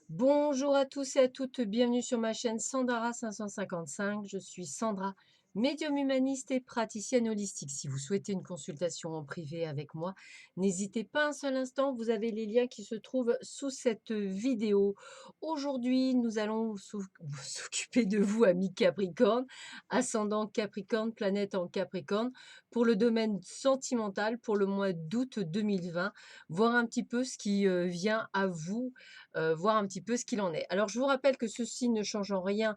Bonjour à tous et à toutes, bienvenue sur ma chaîne Sandara 555. Je suis Sandra, médium humaniste et praticienne holistique. Si vous souhaitez une consultation en privé avec moi, n'hésitez pas un seul instant, vous avez les liens qui se trouvent sous cette vidéo. Aujourd'hui, nous allons s'occuper de vous, amis Capricorne, ascendant Capricorne, planète en Capricorne, pour le domaine sentimental pour le mois d'août 2020, voir un petit peu ce qui vient à vous, voir un petit peu ce qu'il en est. Alors, je vous rappelle que ceci ne change en rien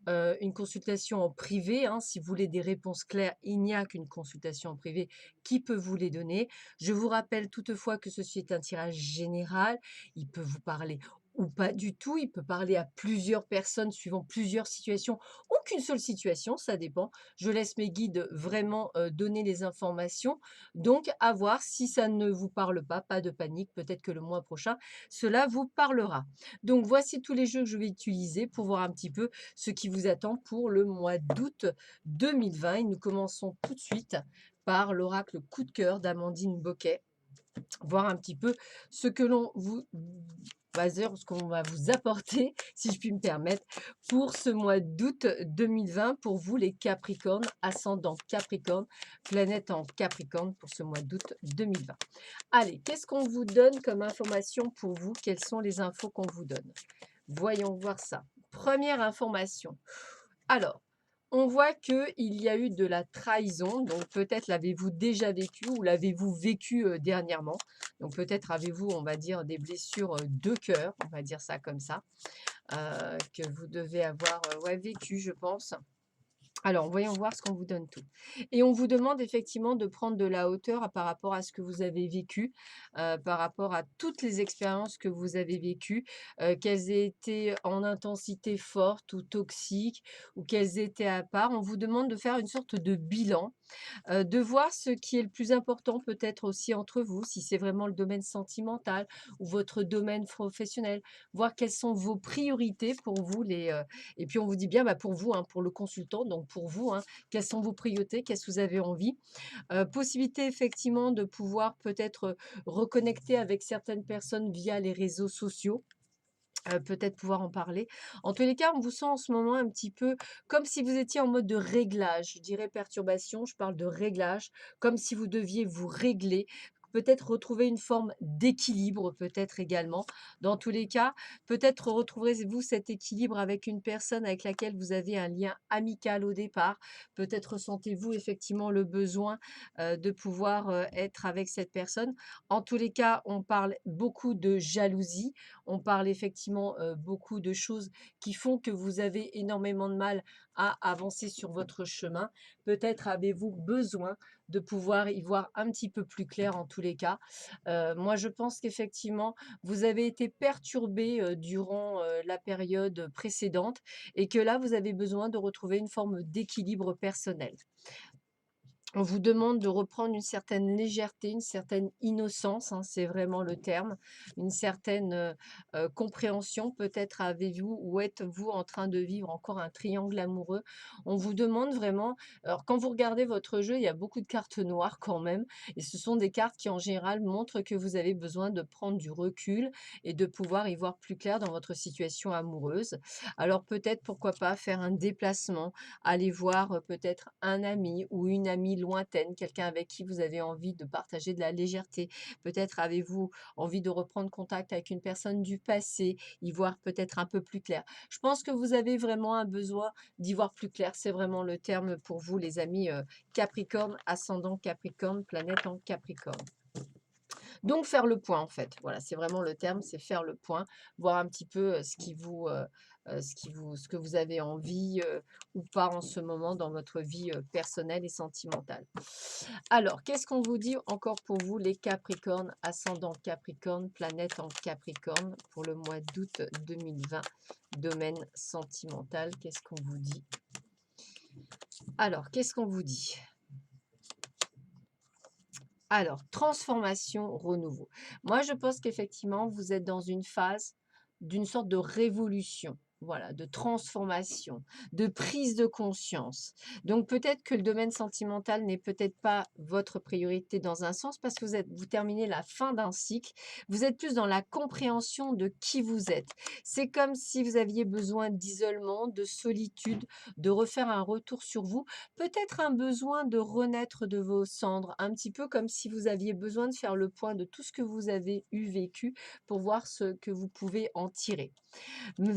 une consultation en privé, hein. Si vous voulez des réponses claires, il n'y a qu'une consultation en privé qui peut vous les donner. Je vous rappelle toutefois que ceci est un tirage général. Il peut vous parler ou pas du tout. Il peut parler à plusieurs personnes suivant plusieurs situations ou qu'une seule situation, ça dépend. Je laisse mes guides vraiment donner les informations. Donc, à voir si ça ne vous parle pas de panique. Peut-être que le mois prochain, cela vous parlera. Donc, voici tous les jeux que je vais utiliser pour voir un petit peu ce qui vous attend pour le mois d'août 2020. Et nous commençons tout de suite par l'oracle coup de cœur d'Amandine Boquet, voir un petit peu ce que l'on vous ce qu'on va vous apporter, si je puis me permettre, pour ce mois d'août 2020, pour vous les Capricornes, ascendant Capricorne, planète en Capricorne pour ce mois d'août 2020. Allez, qu'est-ce qu'on vous donne comme information pour vous? Quelles sont les infos qu'on vous donne? Voyons voir ça. Première information. Alors, on voit qu'il y a eu de la trahison, donc peut-être l'avez-vous déjà vécu ou l'avez-vous vécu dernièrement. Donc peut-être avez-vous, on va dire, des blessures de cœur, on va dire ça comme ça, que vous devez avoir ouais, vécu, je pense. Alors, voyons voir ce qu'on vous donne tout. Et on vous demande effectivement de prendre de la hauteur par rapport à ce que vous avez vécu, par rapport à toutes les expériences que vous avez vécues, qu'elles aient été en intensité forte ou toxique, ou qu'elles étaient à part. On vous demande de faire une sorte de bilan, de voir ce qui est le plus important peut-être aussi entre vous, si c'est vraiment le domaine sentimental ou votre domaine professionnel, voir quelles sont vos priorités pour vous et puis on vous dit bien, bah, pour vous, hein, pour le consultant, donc pour vous, hein, quelles sont vos priorités, qu'est-ce que vous avez envie? Possibilité effectivement de pouvoir peut-être, reconnecter avec certaines personnes via les réseaux sociaux. Peut-être pouvoir en parler. En tous les cas, on vous sent en ce moment un petit peu comme si vous étiez en mode de réglage. Je dirais perturbation, je parle de réglage, comme si vous deviez vous régler, peut-être retrouver une forme d'équilibre, peut-être également. Dans tous les cas, peut-être retrouverez-vous cet équilibre avec une personne avec laquelle vous avez un lien amical au départ. Peut-être ressentez-vous effectivement le besoin, de pouvoir, être avec cette personne. En tous les cas, on parle beaucoup de jalousie, on parle effectivement, beaucoup de choses qui font que vous avez énormément de mal à avancer sur votre chemin. Peut-être avez-vous besoin de pouvoir y voir un petit peu plus clair en tous les cas. Moi, je pense qu'effectivement, vous avez été perturbé durant, la période précédente et que là, vous avez besoin de retrouver une forme d'équilibre personnel. On vous demande de reprendre une certaine légèreté, une certaine innocence, hein, c'est vraiment le terme, une certaine, compréhension. Peut-être avez-vous ou êtes-vous en train de vivre encore un triangle amoureux? On vous demande vraiment alors quand vous regardez votre jeu, il y a beaucoup de cartes noires quand même et ce sont des cartes qui en général montrent que vous avez besoin de prendre du recul et de pouvoir y voir plus clair dans votre situation amoureuse. Alors peut-être, pourquoi pas, faire un déplacement, aller voir, peut-être un ami ou une amie lointaine, quelqu'un avec qui vous avez envie de partager de la légèreté. Peut-être avez-vous envie de reprendre contact avec une personne du passé, y voir peut-être un peu plus clair. Je pense que vous avez vraiment un besoin d'y voir plus clair, c'est vraiment le terme pour vous les amis, Capricorne, ascendant Capricorne, planète en Capricorne. Donc faire le point en fait, voilà, c'est vraiment le terme, c'est faire le point, voir un petit peu, ce que vous avez envie, ou pas en ce moment dans votre vie, personnelle et sentimentale. Alors, qu'est-ce qu'on vous dit encore pour vous les Capricornes, ascendant Capricorne, planète en Capricorne pour le mois d'août 2020, domaine sentimental, qu'est-ce qu'on vous dit? Alors, qu'est-ce qu'on vous dit? Alors, transformation, renouveau. Moi, je pense qu'effectivement, vous êtes dans une phase d'une sorte de révolution. voilà, de transformation, de prise de conscience. Donc peut-être que le domaine sentimental n'est peut-être pas votre priorité dans un sens parce que vous terminez la fin d'un cycle. Vous êtes plus dans la compréhension de qui vous êtes. C'est comme si vous aviez besoin d'isolement, de solitude, de refaire un retour sur vous. Peut-être un besoin de renaître de vos cendres, un petit peu comme si vous aviez besoin de faire le point de tout ce que vous avez vécu pour voir ce que vous pouvez en tirer.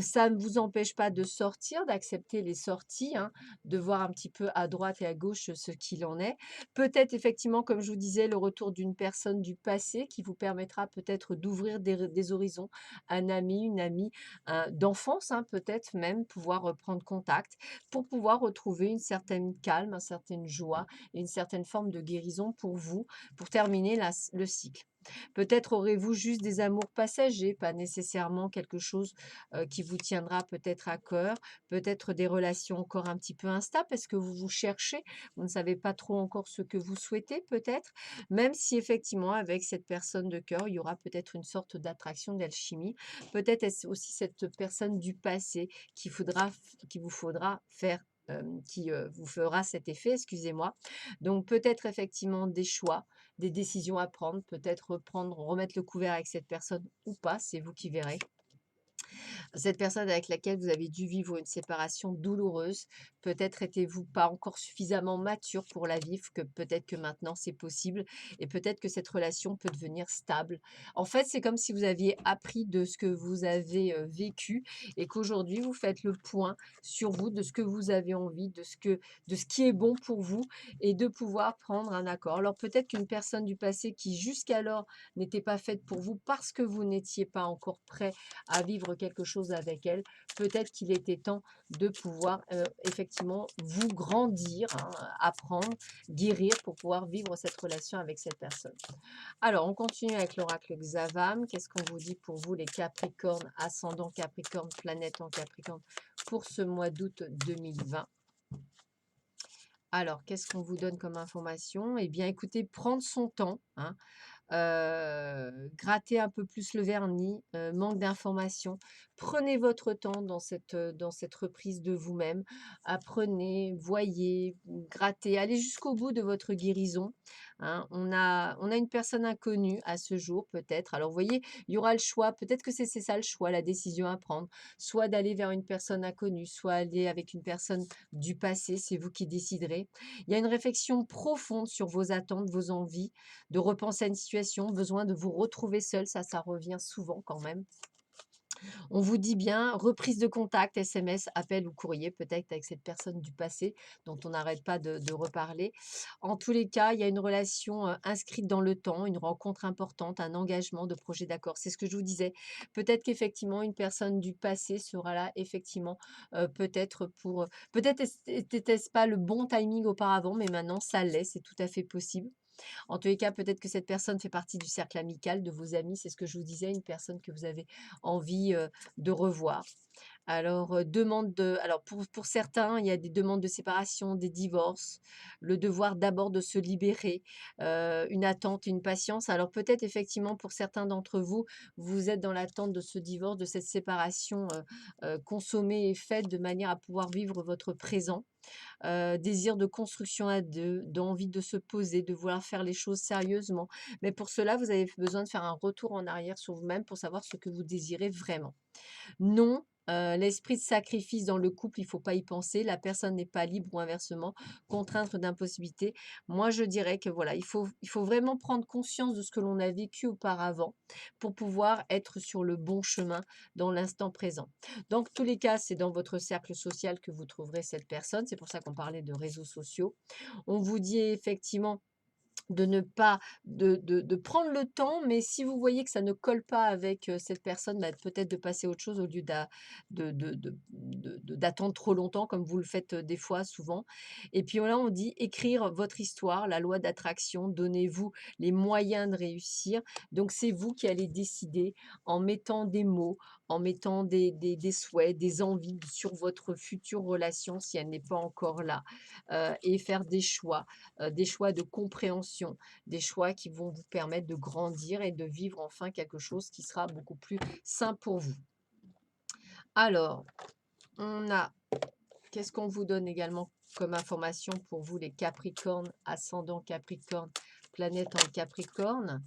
Ça ne vous empêche pas de sortir, d'accepter les sorties, hein, de voir un petit peu à droite et à gauche ce qu'il en est. Peut-être effectivement, comme je vous disais, le retour d'une personne du passé qui vous permettra peut-être d'ouvrir des horizons. Un ami, une amie d'enfance, hein, peut-être même pouvoir reprendre contact pour pouvoir retrouver une certaine calme, une certaine joie et une certaine forme de guérison pour vous, pour terminer le cycle. Peut-être aurez-vous juste des amours passagers, pas nécessairement quelque chose qui vous tiendra peut-être à cœur, peut-être des relations encore un petit peu instables parce que vous vous cherchez, vous ne savez pas trop encore ce que vous souhaitez peut-être, même si effectivement avec cette personne de cœur, il y aura peut-être une sorte d'attraction, d'alchimie. Peut-être est-ce aussi cette personne du passé qui vous faudra faire qui vous fera cet effet, excusez-moi. Donc peut-être effectivement des choix, des décisions à prendre, peut-être remettre le couvert avec cette personne ou pas, c'est vous qui verrez. Cette personne avec laquelle vous avez dû vivre une séparation douloureuse, peut-être étiez-vous pas encore suffisamment mature pour la vivre, que peut-être que maintenant c'est possible et peut-être que cette relation peut devenir stable. En fait, c'est comme si vous aviez appris de ce que vous avez vécu et qu'aujourd'hui vous faites le point sur vous, de ce que vous avez envie, de ce qui est bon pour vous et de pouvoir prendre un accord. Alors peut-être qu'une personne du passé qui jusqu'alors n'était pas faite pour vous parce que vous n'étiez pas encore prêt à vivre quelque chose avec elle, peut-être qu'il était temps de pouvoir effectivement vous grandir, hein, apprendre, guérir pour pouvoir vivre cette relation avec cette personne. Alors, on continue avec l'oracle Xavam. Qu'est-ce qu'on vous dit pour vous, les Capricornes, ascendant Capricorne, planète en Capricorne, pour ce mois d'août 2020? Alors, qu'est-ce qu'on vous donne comme information? Eh bien, écoutez, prendre son temps, hein, gratter un peu plus le vernis, manque d'informations. Prenez votre temps dans cette reprise de vous-même. Apprenez, voyez, grattez, allez jusqu'au bout de votre guérison, hein. On a une personne inconnue à ce jour peut-être. Alors vous voyez, il y aura le choix, peut-être que c'est ça le choix, la décision à prendre, soit d'aller vers une personne inconnue, soit aller avec une personne du passé, c'est vous qui déciderez. Il y a une réflexion profonde sur vos attentes, vos envies, de repenser à une situation, besoin de vous retrouver seul, ça revient souvent quand même. On vous dit bien reprise de contact, SMS, appel ou courrier, peut-être avec cette personne du passé dont on n'arrête pas de reparler. En tous les cas, il y a une relation inscrite dans le temps, une rencontre importante, un engagement de projet d'accord. C'est ce que je vous disais. Peut-être qu'effectivement, une personne du passé sera là, effectivement, peut-être pour... peut-être était-ce pas le bon timing auparavant, mais maintenant, ça l'est, c'est tout à fait possible. En tous les cas, peut-être que cette personne fait partie du cercle amical de vos amis, c'est ce que je vous disais, une personne que vous avez envie de revoir. Alors, alors pour certains, il y a des demandes de séparation, des divorces, le devoir d'abord de se libérer, une attente, une patience. Alors peut-être effectivement pour certains d'entre vous, vous êtes dans l'attente de ce divorce, de cette séparation consommée et faite de manière à pouvoir vivre votre présent. Désir de construction à 2, d'envie de se poser, de vouloir faire les choses sérieusement. Mais pour cela, vous avez besoin de faire un retour en arrière sur vous-même pour savoir ce que vous désirez vraiment. Non, l'esprit de sacrifice dans le couple, il faut pas y penser. La personne n'est pas libre ou inversement, contrainte d'impossibilité. Moi, je dirais que voilà, il faut vraiment prendre conscience de ce que l'on a vécu auparavant pour pouvoir être sur le bon chemin dans l'instant présent. Dans tous les cas, c'est dans votre cercle social que vous trouverez cette personne. C'est pour ça qu'on parlait de réseaux sociaux. On vous dit effectivement de ne pas de prendre le temps, mais si vous voyez que ça ne colle pas avec, cette personne, bah, peut-être de passer à autre chose au lieu d'attendre trop longtemps comme vous le faites, des fois, souvent. Et puis là, on dit: «Écrire votre histoire, la loi d'attraction, donnez-vous les moyens de réussir». Donc c'est vous qui allez décider en mettant des mots, en mettant des souhaits, des envies sur votre future relation si elle n'est pas encore là, et faire des choix de compréhension, des choix qui vont vous permettre de grandir et de vivre enfin quelque chose qui sera beaucoup plus sain pour vous. Alors, On a Qu'est-ce qu'on vous donne également comme information pour vous, les Capricornes, ascendant Capricorne, planète en Capricorne?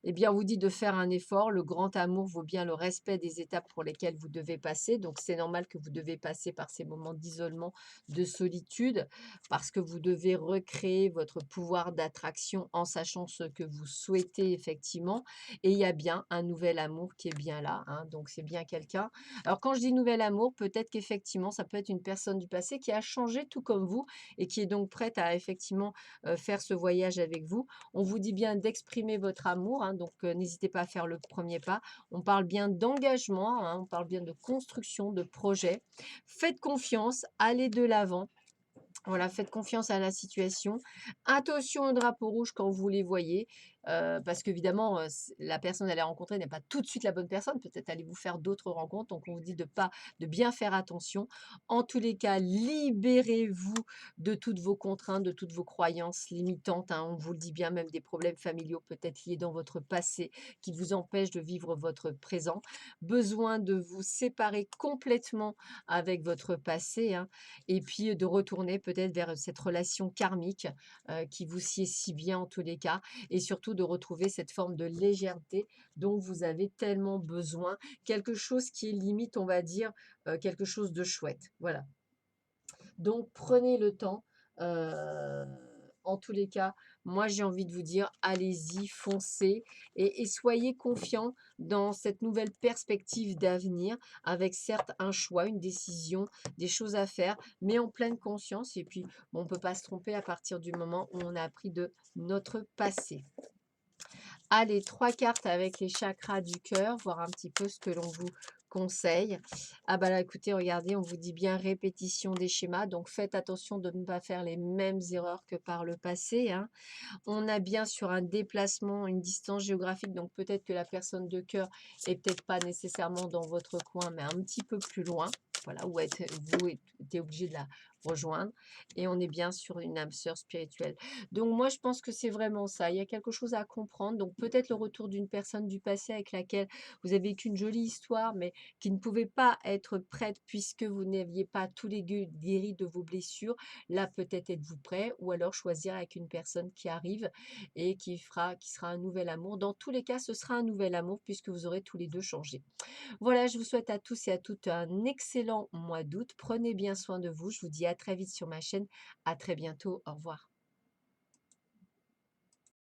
Eh bien, on vous dit de faire un effort. Le grand amour vaut bien le respect des étapes pour lesquelles vous devez passer. Donc, c'est normal que vous devez passer par ces moments d'isolement, de solitude, parce que vous devez recréer votre pouvoir d'attraction en sachant ce que vous souhaitez effectivement. Et il y a bien un nouvel amour qui est bien là, hein. Donc, c'est bien quelqu'un. Alors, quand je dis nouvel amour, peut-être qu'effectivement, ça peut être une personne du passé qui a changé tout comme vous et qui est donc prête à effectivement faire ce voyage avec vous. On vous dit bien d'exprimer votre amour, hein, donc n'hésitez pas à faire le premier pas. On parle bien d'engagement, hein, on parle bien de construction, de projet. Faites confiance, allez de l'avant. Voilà, faites confiance à la situation. Attention au drapeau rouge quand vous les voyez, parce qu'évidemment, la personne à aller rencontrer n'est pas tout de suite la bonne personne. Peut-être allez-vous faire d'autres rencontres, donc on vous dit de bien faire attention. En tous les cas, libérez-vous de toutes vos contraintes, de toutes vos croyances limitantes, hein. On vous le dit bien, même des problèmes familiaux peut-être liés dans votre passé qui vous empêchent de vivre votre présent. Besoin de vous séparer complètement avec votre passé, hein, et puis de retourner peut-être vers cette relation karmique qui vous sied si bien en tous les cas, et surtout de retrouver cette forme de légèreté dont vous avez tellement besoin, quelque chose qui est limite, on va dire, quelque chose de chouette. Voilà. Donc prenez le temps. euh, En tous les cas, moi j'ai envie de vous dire, allez-y, foncez et soyez confiants dans cette nouvelle perspective d'avenir, avec certes un choix, une décision, des choses à faire, mais en pleine conscience. Et puis, bon, on ne peut pas se tromper à partir du moment où on a appris de notre passé. Allez, 3 cartes avec les chakras du cœur, voir un petit peu ce que l'on vous conseille. Ah bah là, écoutez, regardez, on vous dit bien répétition des schémas, donc faites attention de ne pas faire les mêmes erreurs que par le passé, hein. On a bien sur un déplacement, une distance géographique, donc peut-être que la personne de cœur est peut-être pas nécessairement dans votre coin, mais un petit peu plus loin. Voilà, où vous êtes obligé de la rejoindre. Et on est bien sur une âme sœur spirituelle. Donc moi, je pense que c'est vraiment ça. Il y a quelque chose à comprendre. Donc peut-être le retour d'une personne du passé avec laquelle vous avez vécu une jolie histoire, mais qui ne pouvait pas être prête puisque vous n'aviez pas tous les guéris de vos blessures. Là, peut-être êtes-vous prêt, ou alors choisir avec une personne qui arrive et qui sera un nouvel amour. Dans tous les cas, ce sera un nouvel amour puisque vous aurez tous les deux changé. Voilà, je vous souhaite à tous et à toutes un excellent mois d'août. Prenez bien soin de vous. Je vous dis à très vite sur ma chaîne. À très bientôt. Au revoir.